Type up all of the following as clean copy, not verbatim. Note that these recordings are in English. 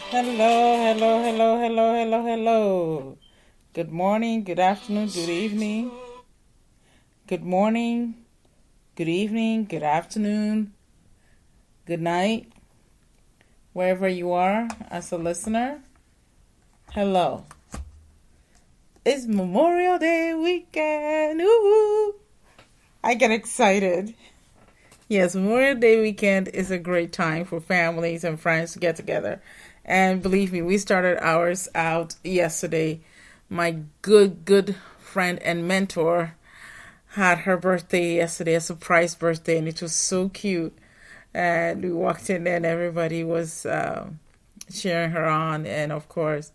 Hello, hello, hello, hello, hello, hello. Good morning, good afternoon, good evening. Good morning, good evening, good afternoon, good night, wherever you are as a listener. Hello. It's Memorial Day weekend. Ooh, I get excited. Yes, Memorial Day weekend is a great time for families and friends to get together. And believe me, we started ours out yesterday. My good friend and mentor had her birthday yesterday, a surprise birthday, and it was so cute. And we walked in there and everybody was cheering her on. And of course,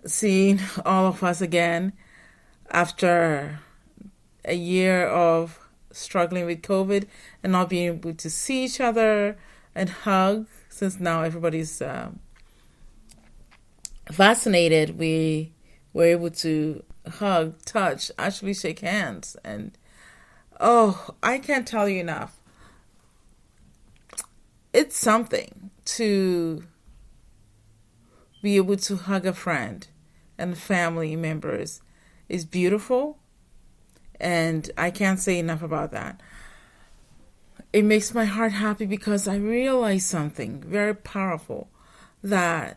seeing all of us again after a year of struggling with COVID and not being able to see each other and hug. Since now everybody's vaccinated, we were able to hug, touch, actually shake hands. And oh, I can't tell you enough. It's something to be able to hug a friend and family members. It's beautiful, and I can't say enough about that. It makes my heart happy because I realize something very powerful, that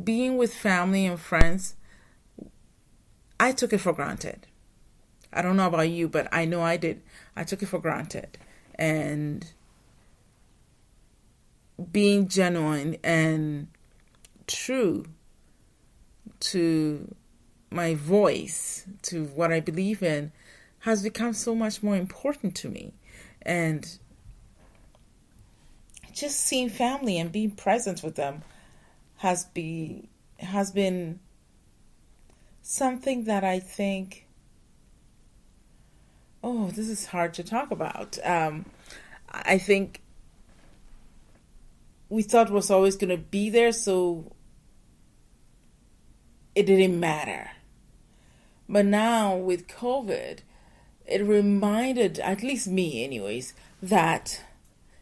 being with family and friends, I took it for granted. I don't know about you, but I know I did. I took it for granted. And being genuine and true to my voice, to what I believe in, has become so much more important to me. And just seeing family and being present with them has been something that I think, oh, this is hard to talk about. I think we thought was always going to be there, so it didn't matter. But now with COVID, it reminded, at least me anyways, that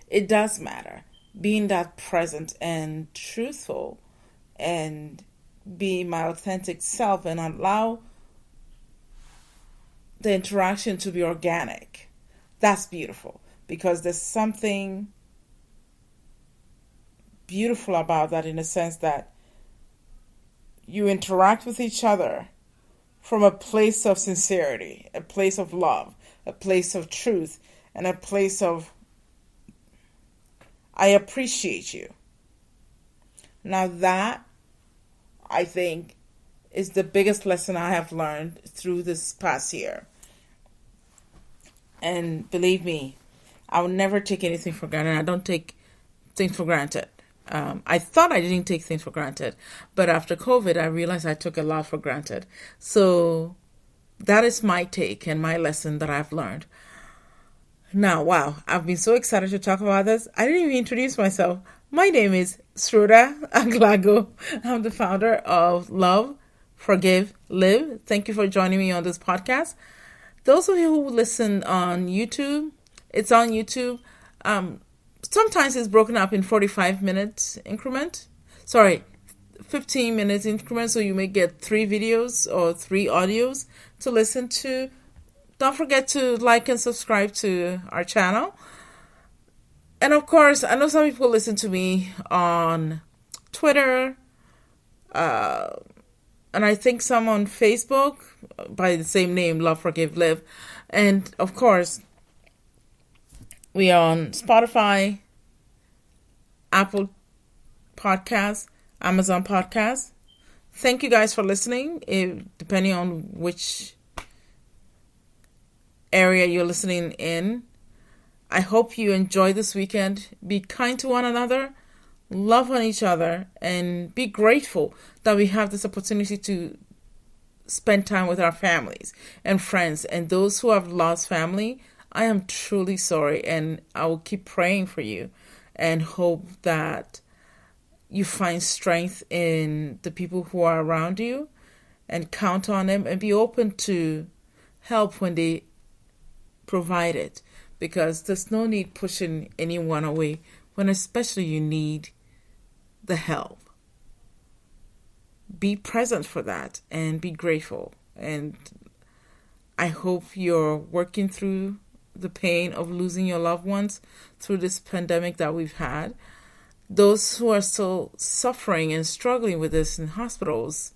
it does matter. Being that present and truthful and be my authentic self and allow the interaction to be organic. That's beautiful, because there's something beautiful about that, in a sense that you interact with each other from a place of sincerity, a place of love, a place of truth, and a place of, I appreciate you. Now that, I think, is the biggest lesson I have learned through this past year. And believe me, I will never take anything for granted. I don't take things for granted. I thought I didn't take things for granted, but after COVID, I realized I took a lot for granted. So that is my take and my lesson that I've learned. Now, wow, I've been so excited to talk about this. I didn't even introduce myself. My name is Sruda Aglago. I'm the founder of Love, Forgive, Live. Thank you for joining me on this podcast. Those of you who listen on YouTube, it's on YouTube. Sometimes it's broken up in 45 minutes increment. 15 minutes increment. So you may get 3 videos or 3 audios to listen to. Don't forget to like and subscribe to our channel. And of course, I know some people listen to me on Twitter, and I think some on Facebook by the same name, Love, Forgive, Live. And of course, we are on Spotify, Apple Podcasts, Amazon Podcasts. Thank you guys for listening, depending on which area you're listening in. I hope you enjoy this weekend. Be kind to one another, love on each other, and be grateful that we have this opportunity to spend time with our families and friends. And those who have lost family, I am truly sorry, and I will keep praying for you and hope that you find strength in the people who are around you and count on them and be open to help when they provide it, because there's no need pushing anyone away when especially you need the help. Be present for that and be grateful. And I hope you're working through the pain of losing your loved ones through this pandemic that we've had. Those who are still suffering and struggling with this in hospitals,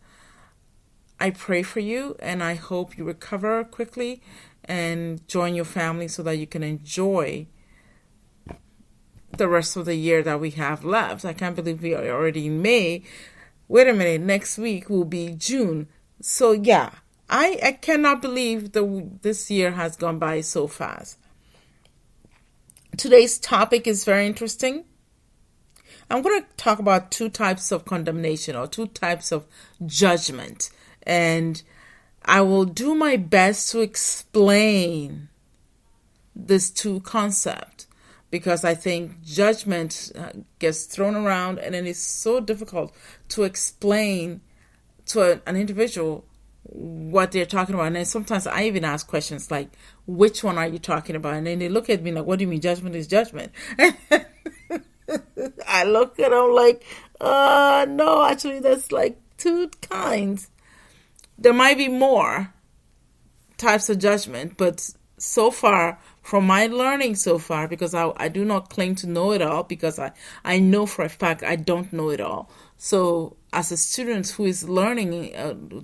I pray for you, and I hope you recover quickly and join your family so that you can enjoy the rest of the year that we have left. I can't believe we are already in May. Wait a minute, next week will be June. So yeah, I cannot believe this year has gone by so fast. Today's topic is very interesting. I'm going to talk about two types of condemnation or two types of judgment. And I will do my best to explain these two concepts, because I think judgment gets thrown around and it is so difficult to explain to an individual what they're talking about. And then sometimes I even ask questions like, which one are you talking about? And then they look at me like, what do you mean judgment is judgment? I look at them like, no, actually there's like two kinds. There might be more types of judgment, but so far, from my learning so far, because I do not claim to know it all, because I know for a fact I don't know it all. So as a student who is learning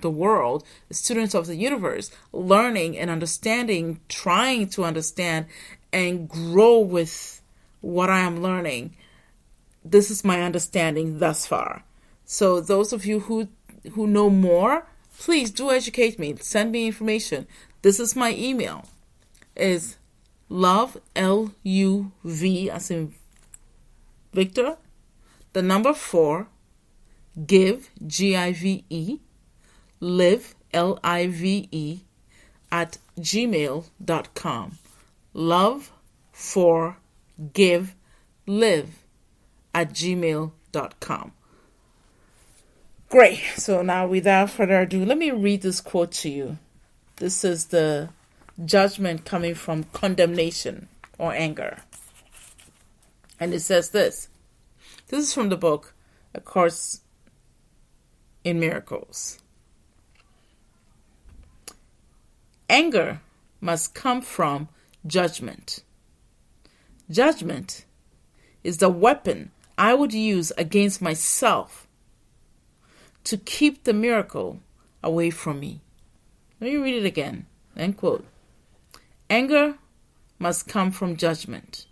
the world, a student of the universe, learning and understanding, trying to understand and grow with what I am learning, this is my understanding thus far. So those of you who know more, please do educate me. Send me information. This is my email. Is love, L-U-V, as in Victor, the number 4, give, G-I-V-E, live, L-I-V-E, at gmail.com. Love, 4, give, live, at gmail.com. Great. So now, without further ado, let me read this quote to you. This is the judgment coming from condemnation or anger. And it says this. This is from the book, A Course in Miracles. Anger must come from judgment. Judgment is the weapon I would use against myself to keep the miracle away from me. Let me read it again. End quote. Anger must come from judgment.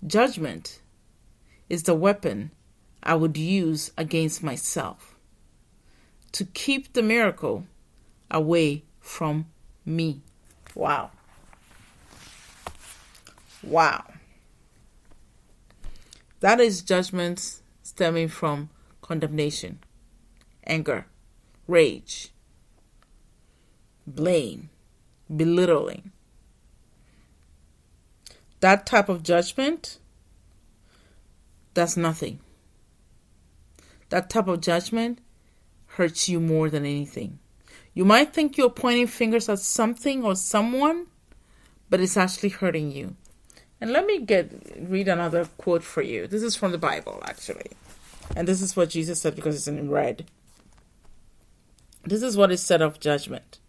Judgment is the weapon I would use against myself to keep the miracle away from me. Wow. Wow. That is judgment stemming from condemnation, anger, rage, blame, belittling. That type of judgment, that's nothing. That type of judgment hurts you more than anything. You might think you're pointing fingers at something or someone, but it's actually hurting you. And let me read another quote for you. This is from the Bible, actually. And this is what Jesus said, because it's in red. This is what is said of judgment.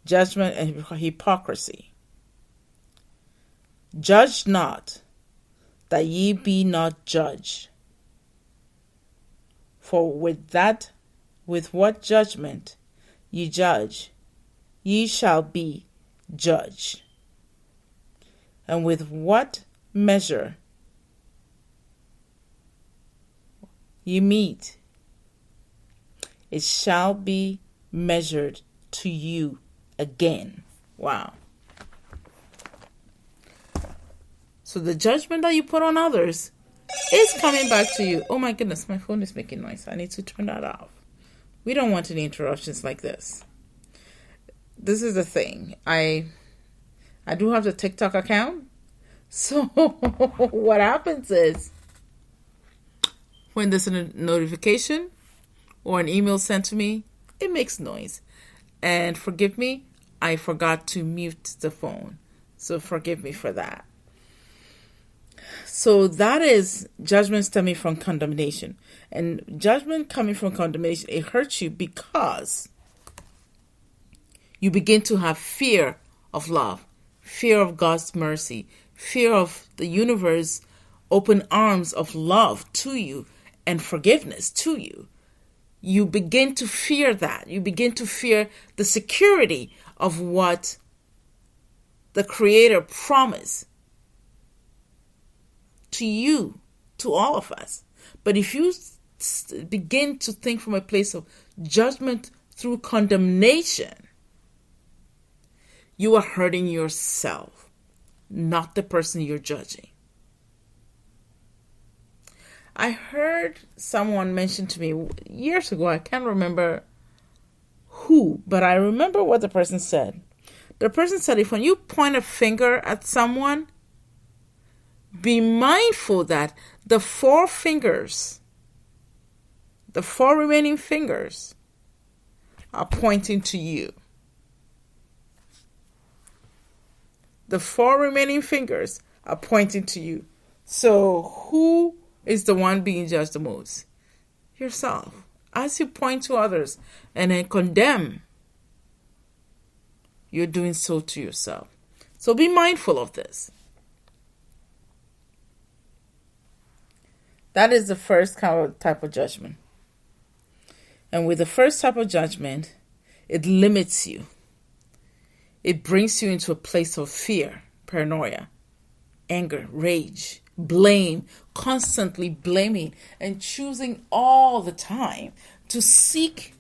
Judgment and hypocrisy. Judge not, that ye be not judged. For with what judgment ye judge, ye shall be judged. And with what measure ye meet, it shall be measured to you again. Wow. So the judgment that you put on others is coming back to you. Oh my goodness, my phone is making noise. I need to turn that off. We don't want any interruptions like this. This is the thing. I do have the TikTok account. So what happens is, when there's a notification or an email sent to me, it makes noise. And forgive me, I forgot to mute the phone. So forgive me for that. So that is judgment stemming from condemnation. And judgment coming from condemnation, it hurts you because you begin to have fear of love, fear of God's mercy, fear of the universe open arms of love to you and forgiveness to you. You begin to fear that. You begin to fear the security of what the Creator promised to you, to all of us. But if you begin to think from a place of judgment through condemnation, you are hurting yourself, not the person you're judging. I heard someone mention to me years ago, I can't remember who, but I remember what the person said. The person said, if when you point a finger at someone, be mindful that the four remaining fingers are pointing to you. The four remaining fingers are pointing to you. So who is the one being judged the most? Yourself. As you point to others and then condemn, you're doing so to yourself. So be mindful of this. That is the first type of judgment. And with the first type of judgment, it limits you. It brings you into a place of fear, paranoia, anger, rage, blame, constantly blaming and choosing all the time to seek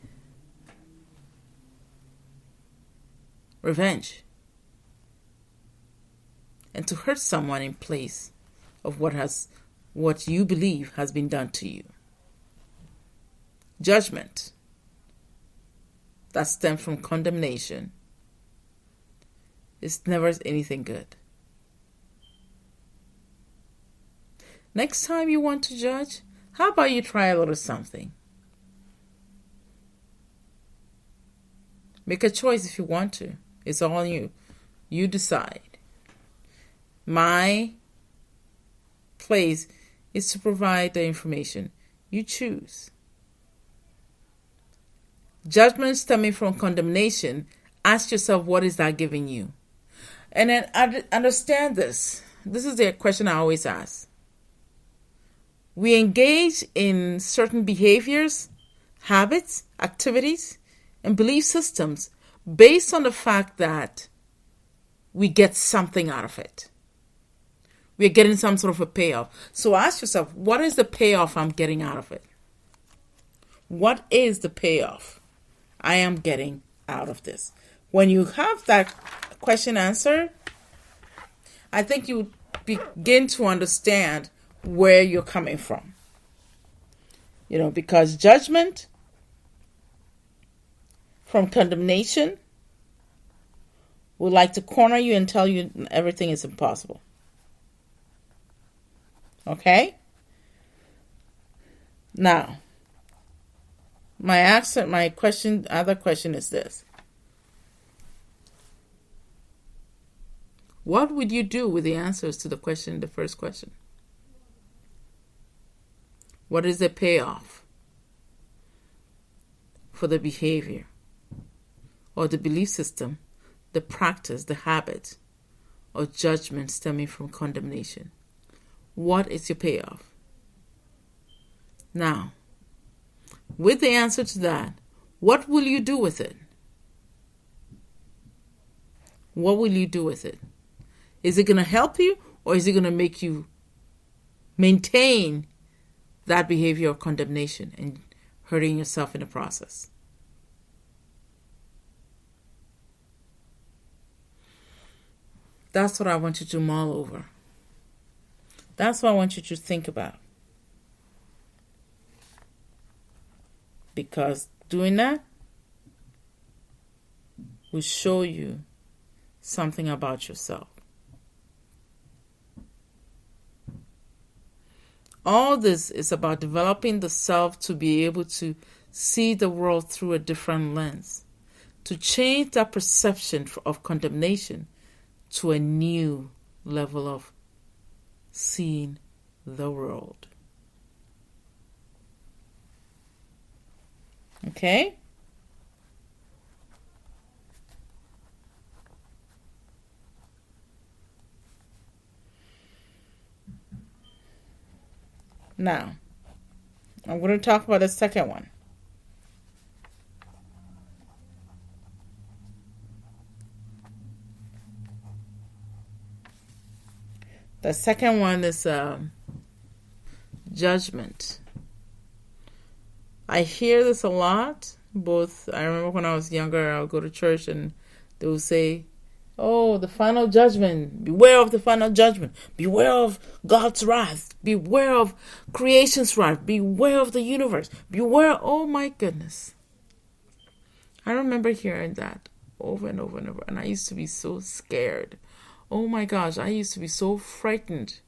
revenge and to hurt someone in place of what you believe has been done to you. Judgment that stems from condemnation is never anything good. Next time you want to judge, how about you try a little something? Make a choice if you want to. It's all you. You decide. My place is to provide the information. You choose. Judgment stemming from condemnation, ask yourself, what is that giving you? And then understand this. This is the question I always ask. We engage in certain behaviors, habits, activities, and belief systems based on the fact that we get something out of it. We're getting some sort of a payoff. So ask yourself, what is the payoff I'm getting out of it? What is the payoff I am getting out of this? When you have that question answered, I think you begin to understand where you're coming from. Because judgment from condemnation would like to corner you and tell you everything is impossible. Okay? Now, other question is this. What would you do with the answers to the first question? What is the payoff for the behavior or the belief system, the practice, the habit, or judgment stemming from condemnation? What is your payoff? Now, with the answer to that, what will you do with it? What will you do with it? Is it going to help you, or is it going to make you maintain that behavior of condemnation and hurting yourself in the process? That's what I want you to mull over. That's what I want you to think about. Because doing that will show you something about yourself. All this is about developing the self to be able to see the world through a different lens, to change that perception of condemnation to a new level of seen the world. Okay? Now, I'm going to talk about the second one. The second one is judgment. I hear this a lot. I remember when I was younger, I would go to church and they would say, oh, the final judgment. Beware of the final judgment. Beware of God's wrath. Beware of creation's wrath. Beware of the universe. Beware. Oh, my goodness. I remember hearing that over and over and over. And I used to be so scared. Oh, my gosh. I used to be so frightened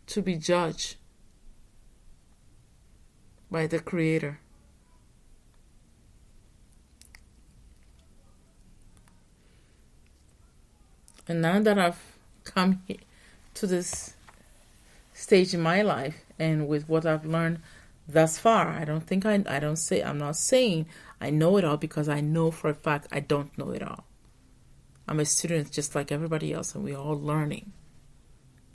to be judged by the Creator. And now that I've come to this stage in my life, and with what I've learned thus far, I'm not saying I know it all, because I know for a fact I don't know it all. I'm a student just like everybody else, and we're all learning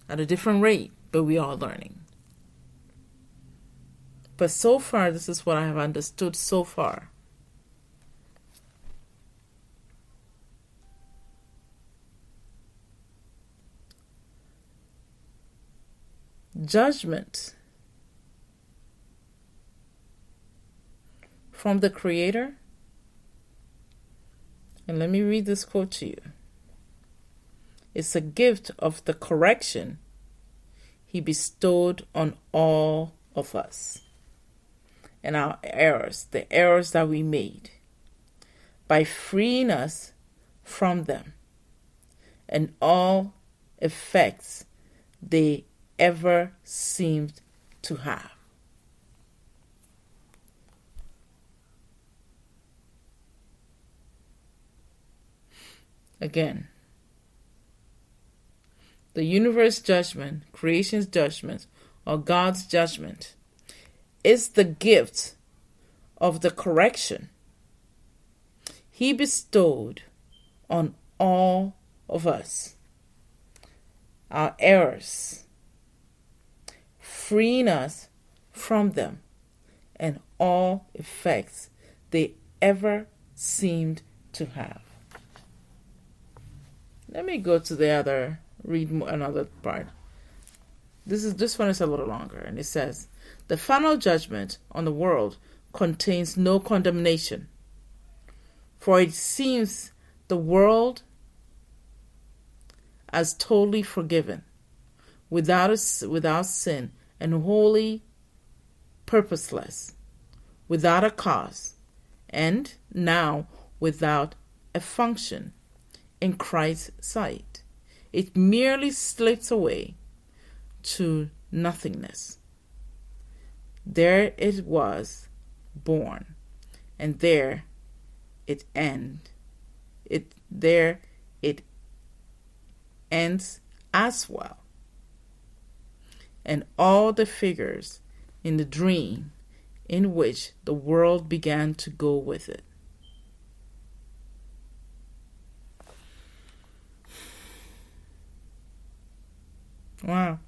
at a different rate, but we're all learning. But so far, this is what I have understood so far. Judgment from the Creator. And let me read this quote to you. It's a gift of the correction He bestowed on all of us, and our errors, the errors that we made, by freeing us from them and all effects they ever seemed to have. Again, the universe judgment, creation's judgment, or God's judgment is the gift of the correction He bestowed on all of us, our errors, freeing us from them and all effects they ever seemed to have. Let me go to read another part. This one is a little longer, and it says, the final judgment on the world contains no condemnation, for it seems the world as totally forgiven, without sin, and wholly purposeless, without a cause, and now without a function in Christ's sight. It merely slips away to nothingness. There it was born, and there it ends as well. And all the figures in the dream in which the world began to go with it. Wow.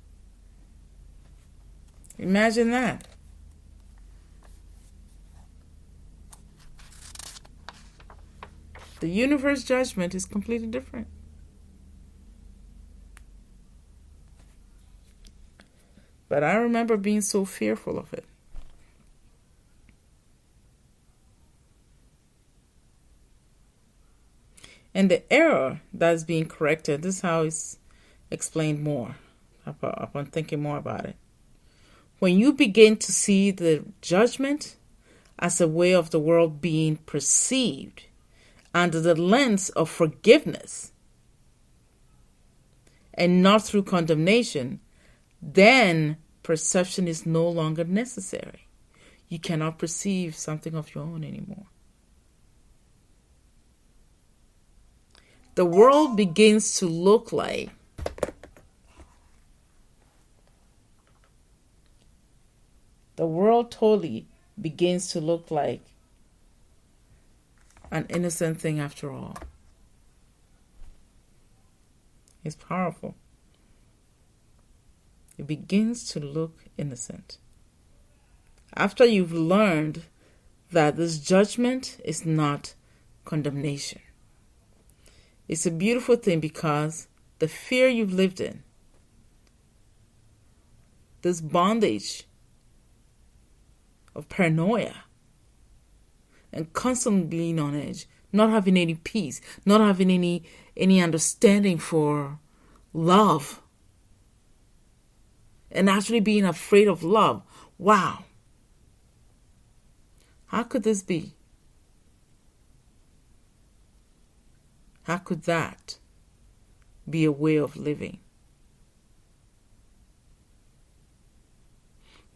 Imagine that. The universe judgment is completely different. But I remember being so fearful of it. And the error that's being corrected, this is how it's explained more upon thinking more about it. When you begin to see the judgment as a way of the world being perceived under the lens of forgiveness and not through condemnation, then perception is no longer necessary. You cannot perceive something of your own anymore. The world begins to look like the world totally begins to look like an innocent thing after all. It's powerful. It begins to look innocent. After you've learned that this judgment is not condemnation. It's a beautiful thing because the fear you've lived in, this bondage of paranoia and constantly being on edge, not having any peace, not having any understanding for love, and actually being afraid of love. Wow. How could this be? How could that be a way of living?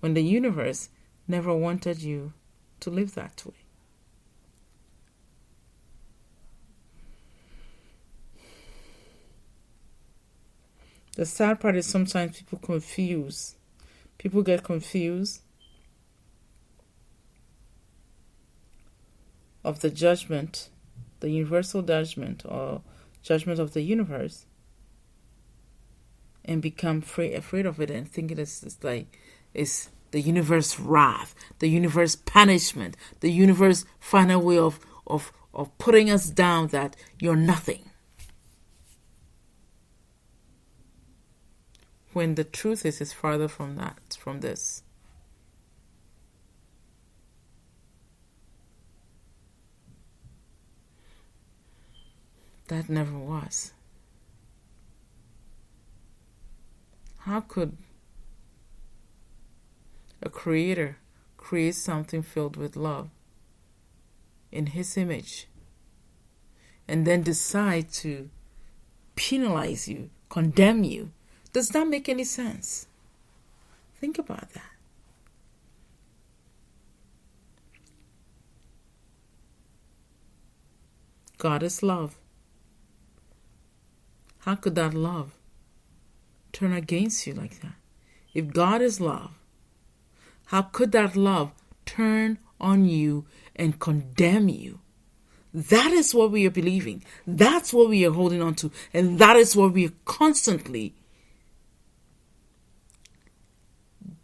When the universe never wanted you to live that way. The sad part is sometimes people get confused of the judgment, the universal judgment or judgment of the universe, and become afraid of it and think it's the universe wrath, the universe punishment, the universe final way of putting us down, that you're nothing. When the truth is farther from this. That never was. How could a creator create something filled with love in his image and then decide to penalize you, condemn you? Does that make any sense? Think about that. God is love. How could that love turn against you like that? If God is love, how could that love turn on you and condemn you? That is what we are believing. That's what we are holding on to. And that is what we are constantly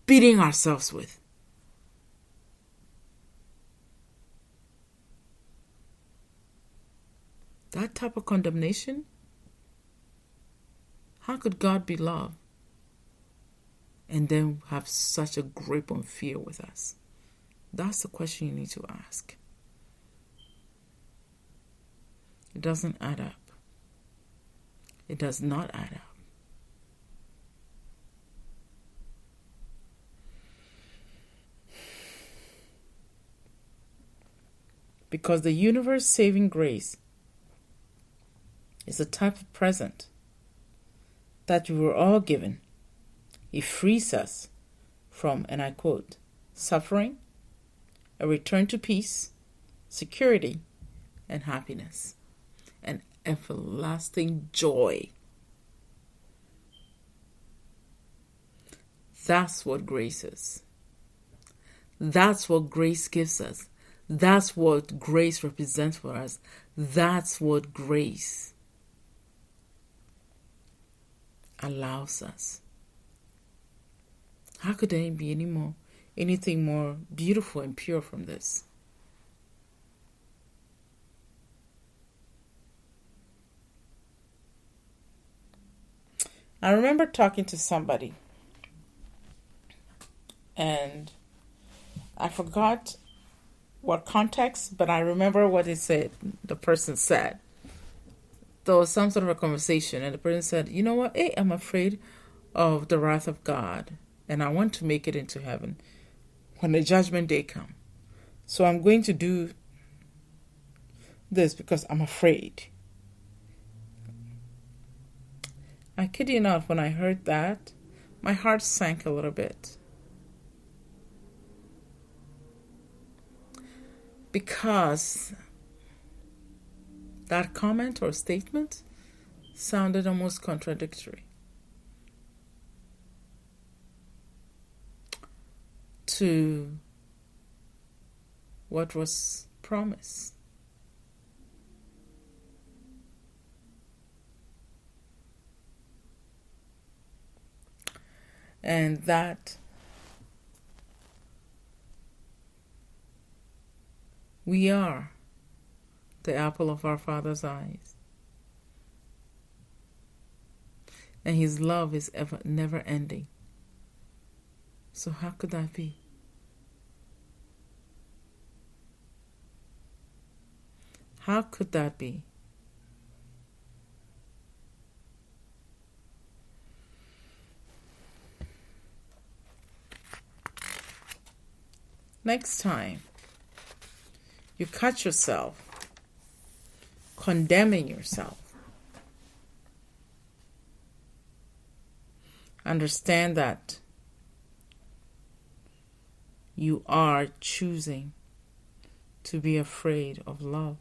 beating ourselves with. That type of condemnation? How could God be love and then have such a grip on fear with us? That's the question you need to ask. It doesn't add up. It does not add up. Because the universe saving grace is a type of present that we were all given. It frees us from, and I quote, suffering, a return to peace, security, and happiness, and everlasting joy. That's what grace is. That's what grace gives us. That's what grace represents for us. That's what grace allows us. How could there be anything more beautiful and pure from this? I remember talking to somebody, and I forgot what context, but I remember what the person said. There was some sort of a conversation, and the person said, you know what, I'm afraid of the wrath of God, and I want to make it into heaven when the judgment day comes. So I'm going to do this because I'm afraid. I kid you not, when I heard that, my heart sank a little bit. Because that comment or statement sounded almost contradictory to what was promised. And that we are the apple of our Father's eyes. And His love is never ending. So how could that be? How could that be? Next time you catch yourself condemning yourself, understand that you are choosing to be afraid of love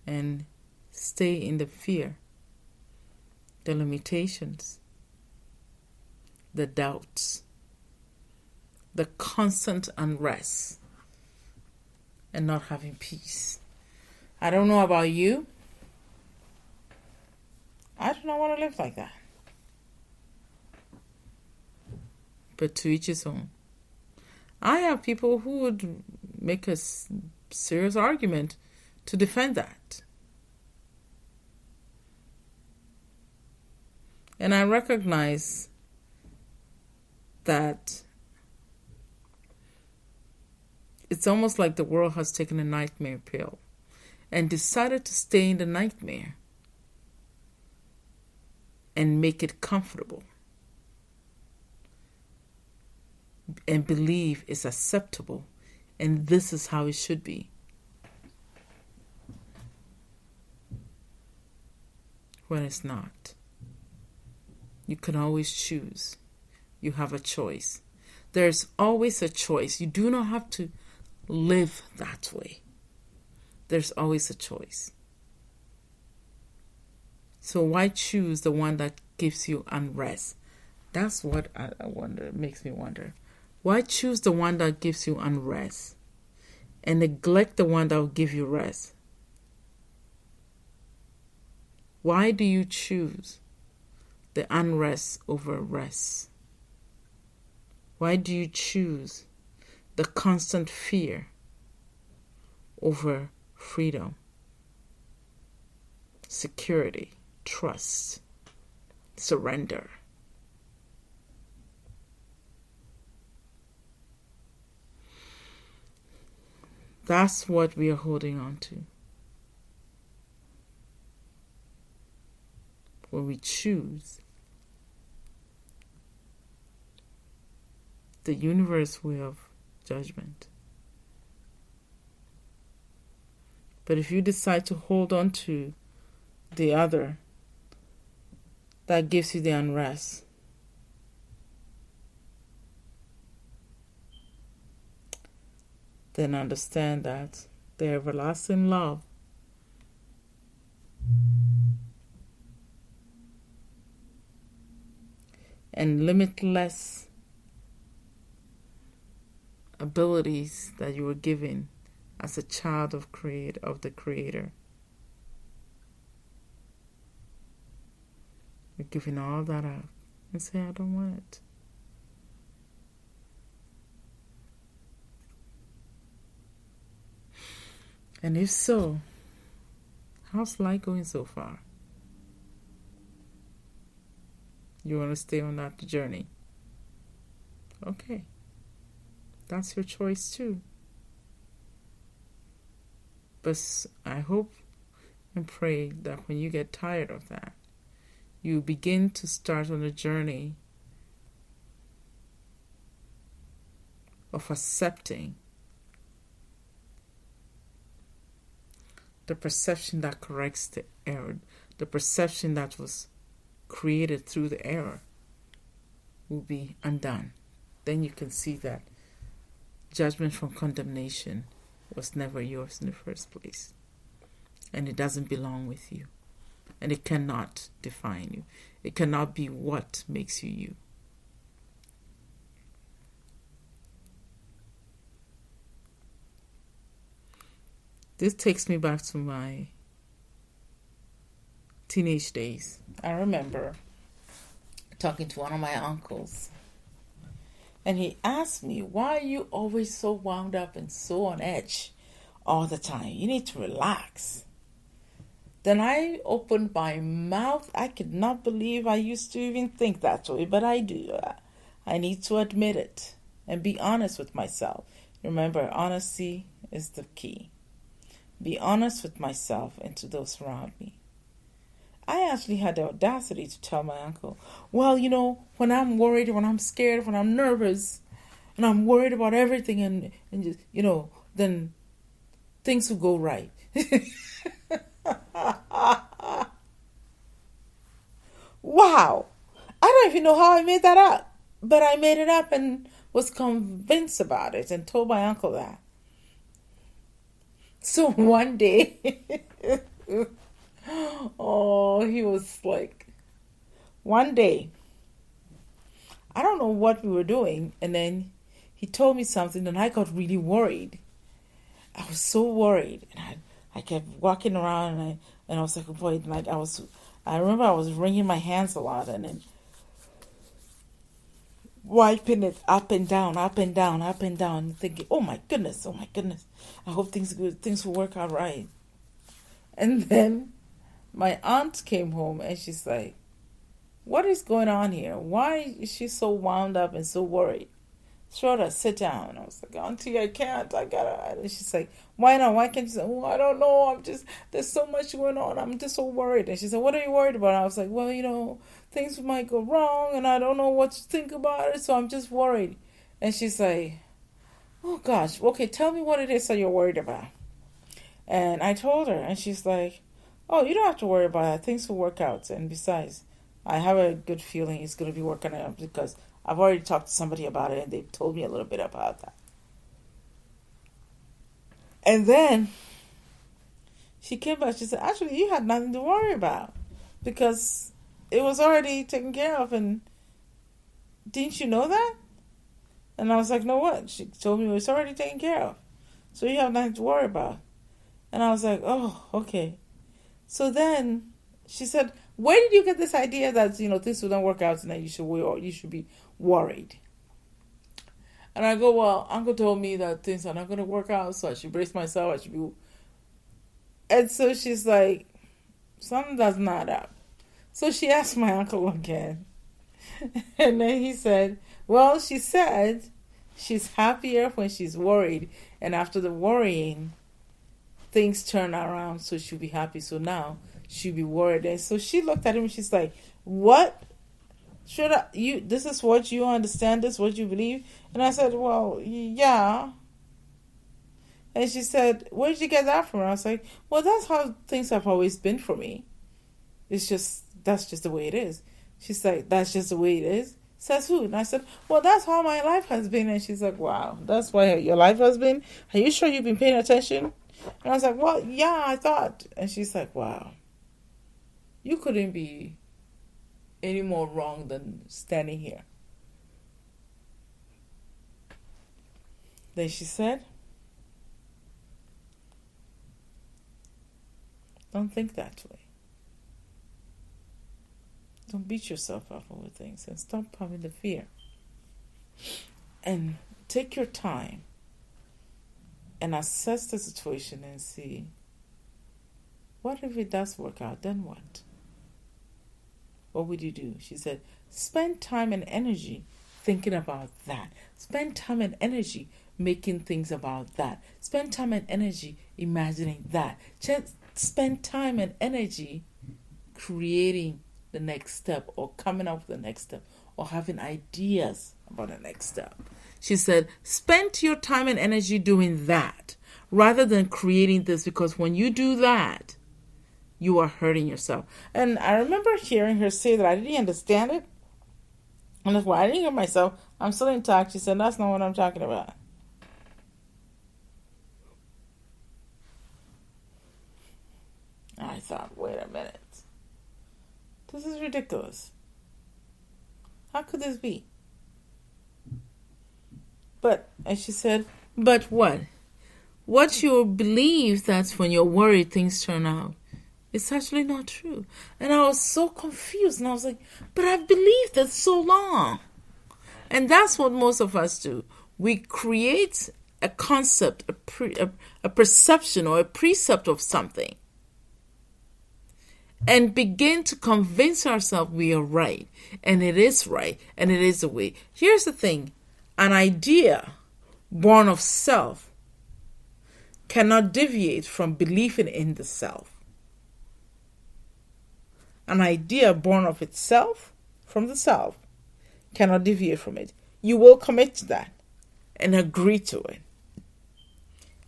and stay in the fear, the limitations, the doubts, the constant unrest, and not having peace. I don't know about you. I do not want to live like that. But to each his own. I have people who would make a serious argument to defend that. And I recognize that it's almost like the world has taken a nightmare pill and decided to stay in the nightmare and make it comfortable and believe it's acceptable and this is how it should be. When it's not. You can always choose. You have a choice. There's always a choice. You do not have to live that way. There's always a choice. So why choose the one that gives you unrest? That's what I wonder. It makes me wonder. Why choose the one that gives you unrest and neglect the one that will give you rest? Why do you choose the unrest over rest? Why do you choose the constant fear over freedom, security, trust, surrender? That's what we are holding on to. When we choose the universe way of judgment. But if you decide to hold on to the other that gives you the unrest, then understand that the everlasting love and limitless abilities that you were given as a child of the Creator. You're giving all that up and say, I don't want it. And if so, how's life going so far? You want to stay on that journey? Okay. That's your choice too. But I hope and pray that when you get tired of that, you begin to start on a journey of accepting the perception that corrects the error, the perception that was created through the error will be undone. Then you can see that judgment from condemnation was never yours in the first place. And it doesn't belong with you. And it cannot define you. It cannot be what makes you you. This takes me back to my teenage days. I remember talking to one of my uncles, and he asked me, why are you always so wound up and so on edge all the time? You need to relax. Then I opened my mouth. I could not believe I used to even think that way, but I do. I need to admit it and be honest with myself. Remember, honesty is the key. Be honest with myself and to those around me. I actually had the audacity to tell my uncle, well, when I'm worried, when I'm scared, when I'm nervous, and I'm worried about everything, and just, then things will go right. Wow. I don't even know how I made that up, but I made it up and was convinced about it and told my uncle that. So one day, he was like, one day, I don't know what we were doing, and then he told me something, and I got really worried. I was so worried, and I kept walking around, and I was like, boy, like I remember I was wringing my hands a lot, and then wiping it up and down, and thinking, oh my goodness, I hope things will work out right. And then my aunt came home, and she's like, what is going on here? Why is she so wound up and so worried? Schroeder, sit down. And I was like, Auntie, I can't. I gotta. And she's like, why not? Why can't you say, oh, I don't know. There's so much going on. I'm just so worried. And she said, what are you worried about? I was like, well, things might go wrong and I don't know what to think about it. So I'm just worried. And she's like, oh gosh, okay, tell me what it is that you're worried about. And I told her, and she's like, oh, you don't have to worry about it. Things will work out. And besides, I have a good feeling it's going to be working out because I've already talked to somebody about it, and they've told me a little bit about that. And then she came back. She said, actually, you had nothing to worry about because it was already taken care of. And didn't you know that? And I was like, no, what? She told me it was already taken care of. So you have nothing to worry about. And I was like, oh, okay. So then she said, where did you get this idea that, things will not work out and that you should be worried? And I go, well, Uncle told me that things are not going to work out, so I should brace myself. I should be. And so she's like, something does not up. So she asked my uncle again. And then he said, well, she said she's happier when she's worried. And after the worrying, things turn around, so she'll be happy. So now she'll be worried. And so she looked at him and she's like, what? This is what you understand, this is what you believe? And I said, well, yeah. And she said, where did you get that from? And I was like, well, that's how things have always been for me. That's just the way it is. She's like, that's just the way it is? Says who? And I said, well, that's how my life has been. And she's like, wow, that's why your life has been? Are you sure you've been paying attention? And I was like, well, yeah, I thought. And she's like, wow, you couldn't be any more wrong than standing here. Then she said, don't think that way. Don't beat yourself up over things and stop having the fear. And take your time and assess the situation and see, what if it does work out? Then what? What would you do? She said, spend time and energy thinking about that. Spend time and energy making things about that. Spend time and energy imagining that. Just spend time and energy creating the next step or coming up with the next step or having ideas about the next step. She said, spend your time and energy doing that rather than creating this, because when you do that, you are hurting yourself. And I remember hearing her say that. I didn't understand it. And that's why I didn't hear myself. I'm still intact. She said, that's not what I'm talking about. I thought, wait a minute. This is ridiculous. How could this be? And she said, but what? what you believe that when you're worried things turn out, it's actually not true. And I was so confused, and I was like, but I've believed it so long. And that's what most of us do. We create a concept, a perception or a precept of something, and begin to convince ourselves we are right, and it is right, and it is the way. Here's the thing. An idea born of self cannot deviate from believing in the self. An idea born of itself, from the self, cannot deviate from it. You will commit to that and agree to it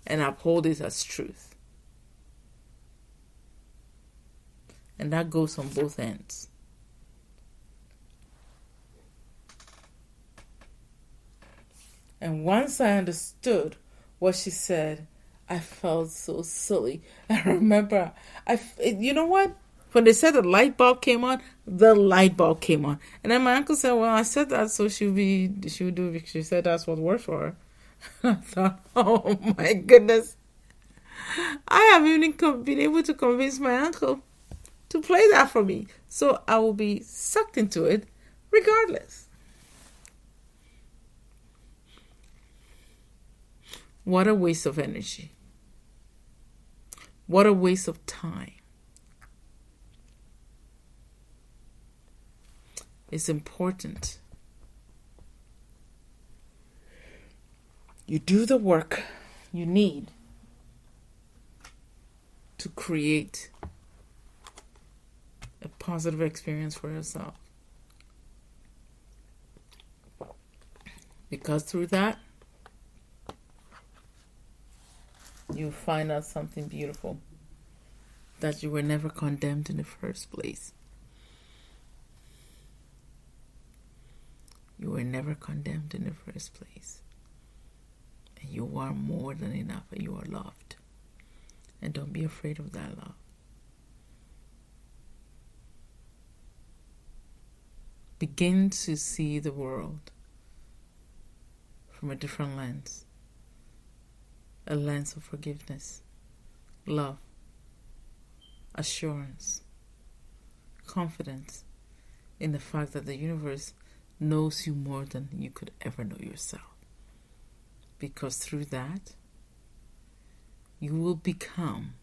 and uphold it as truth. And that goes on both ends. And once I understood what she said, I felt so silly. I remember, you know what? When they said the light bulb came on, the light bulb came on. And then my uncle said, well, I said that so she would do it because she said that's what worked for her. I thought, oh my goodness. I haven't even been able to convince my uncle to play that for me. So I will be sucked into it regardless. What a waste of energy. What a waste of time. It's important. You do the work you need to create a positive experience for yourself. Because through that, you find out something beautiful, that you were never condemned in the first place. You were never condemned in the first place. And you are more than enough, and you are loved. And don't be afraid of that love. Begin to see the world from a different lens. A lens of forgiveness, love, assurance, confidence in the fact that the universe knows you more than you could ever know yourself. Because through that, you will become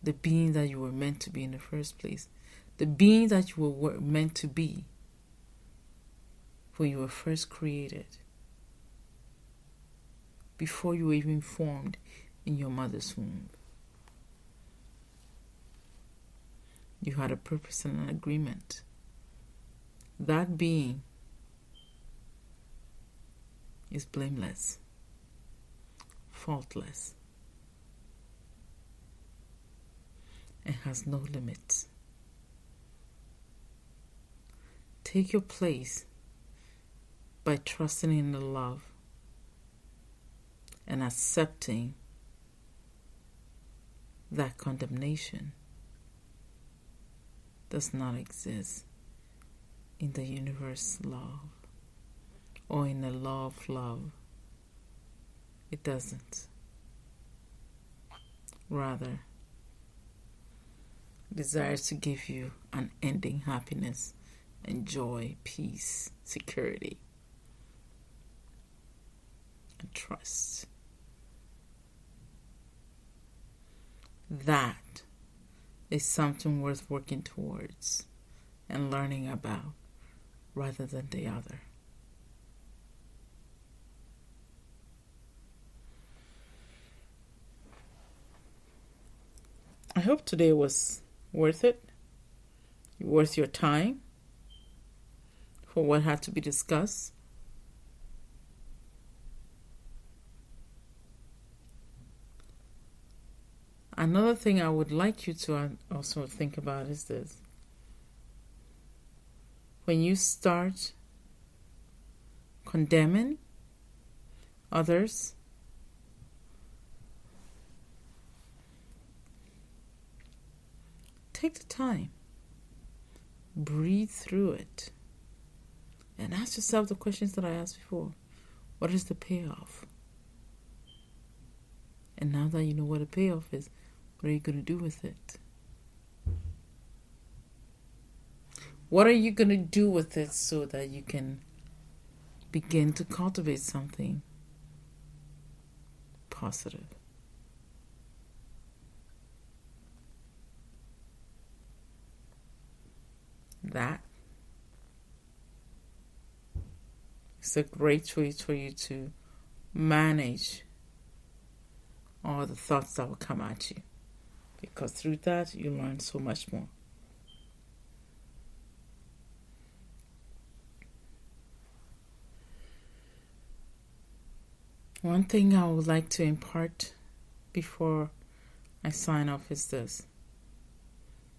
the being that you were meant to be in the first place. The being that you were meant to be when you were first created. Before you were even formed in your mother's womb. You had a purpose and an agreement. That being is blameless, faultless, and has no limits. Take your place by trusting in the love and accepting that condemnation does not exist in the universe love or in the law of love. It doesn't. Rather, it desires to give you unending happiness and joy, peace, security, and trust. That is something worth working towards and learning about rather than the other. I hope today was worth it, worth your time for what had to be discussed. Another thing I would like you to also think about is this. When you start condemning others, take the time, breathe through it, and ask yourself the questions that I asked before. What is the payoff? And now that you know what a payoff is, what are you going to do with it? What are you going to do with it so that you can begin to cultivate something positive? That is a great way for you to manage all the thoughts that will come at you, because through that you learn so much more. One thing I would like to impart before I sign off is this: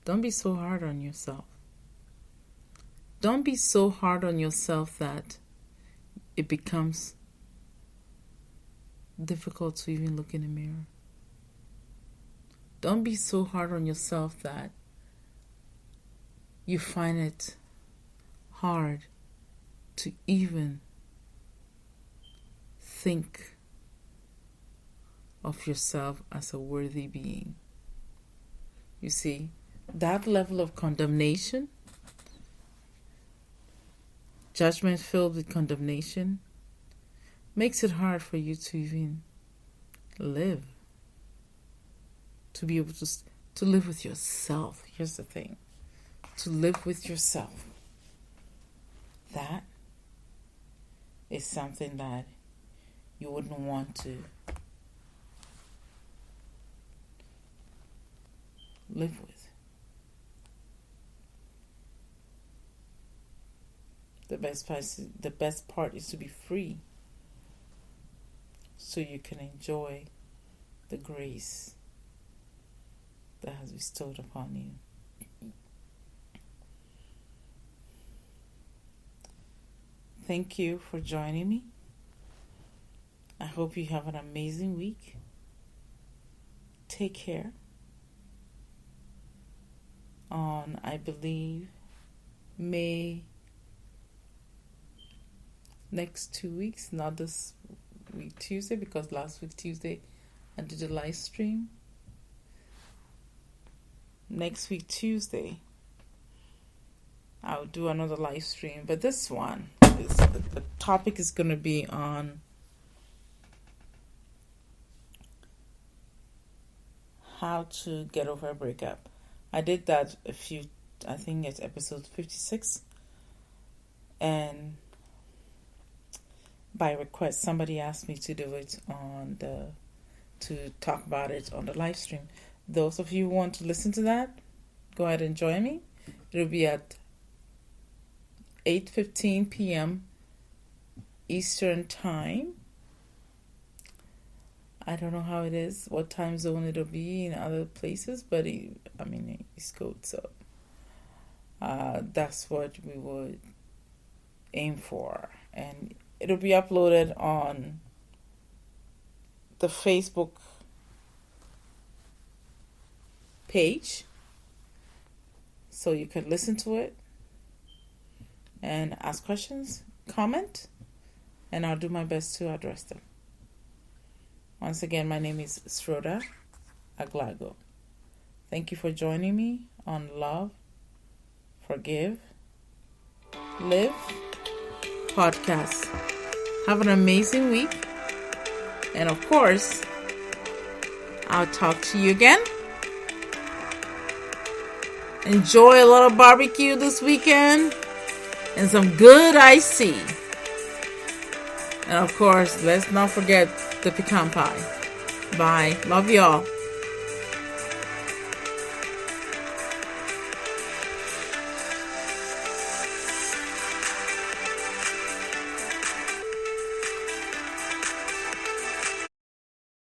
don't be so hard on yourself. Don't be so hard on yourself that it becomes difficult to even look in the mirror. Don't be so hard on yourself that you find it hard to even think of yourself as a worthy being. You see, that level of condemnation, judgment filled with condemnation, makes it hard for you to even live, to be able to live with yourself. Here's the thing: to live with yourself. That is something that you wouldn't want to live with. The best part is to be free, so you can enjoy the grace that has bestowed upon you. Thank you for joining me. I hope you have an amazing week. Take care. On, I believe, May next 2 weeks, not this week Tuesday, because last week Tuesday I did a live stream. Next week Tuesday I'll do another live stream, but this one is, the topic is going to be on how to get over a breakup. I did that I think it's episode 56, and by request somebody asked me to do it to talk about it on the live stream. Those of you who want to listen to that, go ahead and join me. It'll be at 8:15 p.m. Eastern Time. I don't know how it is, what time zone it'll be in other places, but East Coast, so that's what we would aim for. And it'll be uploaded on the Facebook page, so you can listen to it and ask questions, comment, and I'll do my best to address them. Once again, my name is Sroda Aglago. Thank you for joining me on Love, Forgive, Live podcast. Have an amazing week. And of course, I'll talk to you again. Enjoy a lot of barbecue this weekend and some good iced tea. And of course, let's not forget the pecan pie. Bye. Love y'all.